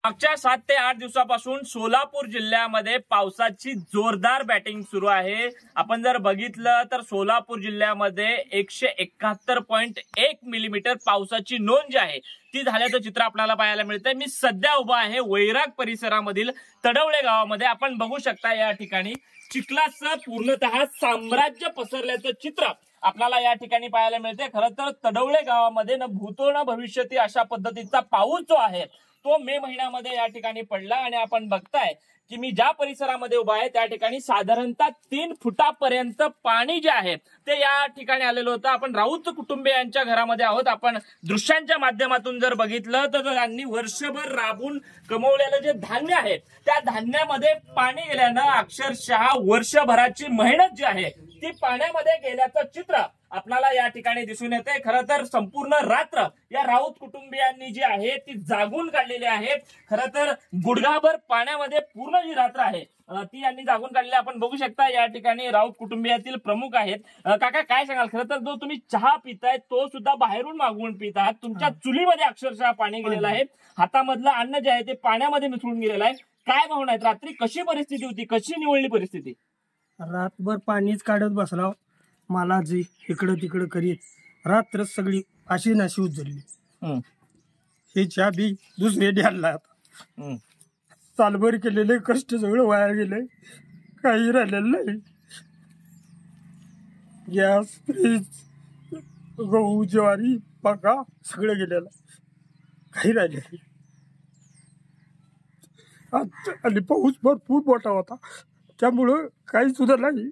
मागच्या 7 ते 8 दिवसापासून सोलापूर जिल्ह्यामध्ये पावसाची जोरदार बॅटिंग सुरू आहे। आपण जर बघितलं तर सोलापूर जिल्ह्यामध्ये 171.1 मिलीमीटर पावसाची नोंद जी आहे ती झाल्याचं चित्र आपल्याला पाहायला मिळतंय। मी सध्या उभा आहे वैराग परिसरामधील तडवळे गावामध्ये। आपण बघू शकता या ठिकाणी चिखलाचं पूर्णतः साम्राज्य पसरल्याचं चित्र आपल्याला या ठिकाणी पाहायला मिळते। खरं तर तडवळे गावामध्ये न भूतो न भविष्यती अशा पद्धतीचा पाऊस जो आहे तो मे महिन्यामध्ये या ठिकाणी पडला आणि आपण बघताय की मी ज्या परिसरामध्ये उभा आहे त्या ठिकाणी साधारणतः 3 फुटापर्यंत पाणी जे आहे ते या ठिकाणी आलेलं होतं। आपण राऊत कुटुंबियांच्या घरामध्ये आहोत। आपण दृश्यांच्या माध्यमातून जर बघितलं तर त्यांनी वर्षभर राबून कमवलेलं जे धान्य आहे त्या धान्यामध्ये पाणी गेल्यानं अक्षरशः वर्षभराची मेहनत जी आहे ती पाण्यामध्ये गेल्याचं चित्र आपल्याला या ठिकाणी दिसून येते। खरं तर संपूर्ण रात्र या राऊत कुटुंबियांनी जी आहे ती जागून काढलेली आहे। खरं तर गुडघाभर पाण्यामध्ये पूर्ण जी रात्र आहे ती यांनी जागून काढलेली आपण बघू शकता। या ठिकाणी राऊत कुटुंबियातील प्रमुख आहेत। काका काय सांगाल, खरं तर जो तुम्ही चहा पिताय तो सुद्धा बाहेरून मागवून पित आहात, तुमच्या चुलीमध्ये अक्षरशः पाणी गेलेलं आहे, हातामधलं अन्न जे आहे ते पाण्यामध्ये मिसळून गेलेलं आहे, काय भावना आहेत? रात्री कशी परिस्थिती होती, कशी निवडली परिस्थिती? रातभर पाणीच काढत बसला, मला जे इकडं तिकडं करीत रात्र सगळी अशी नाशी उजळली। हे चहा बी दुसरे द्यायला आता सालभर केलेले कष्ट सगळं वाया गेले, काही राहिलेलं नाही। गॅस, फ्रीज, गहू, ज्वारी, मका सगळं गेलेलं, काही राहिले नाही। आणि पाऊस भरपूर मोठा होता त्यामुळं काही सुद्धा नाही।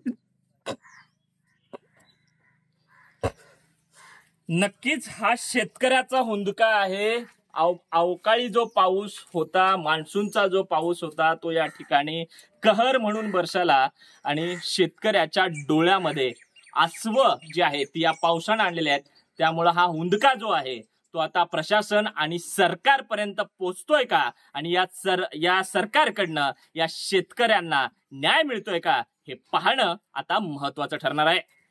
नक्कीच हा शेतकऱ्याचा हुंदका आहे। अवकाळी जो पाऊस होता, मान्सूनचा जो पाऊस होता तो या ठिकाणी कहर म्हणून बरसला आणि शेतकऱ्याच्या डोळ्यामध्ये आसव जी आहे ती या पावसाने आणलेली आहेत। त्यामुळे हा हुंदका जो आहे तो आता प्रशासन आणि सरकारपर्यंत पोहोचतोय का आणि या सरकारकडनं या शेतकऱ्यांना न्याय मिळतोय का हे पाहणं आता महत्त्वाचं ठरणार आहे।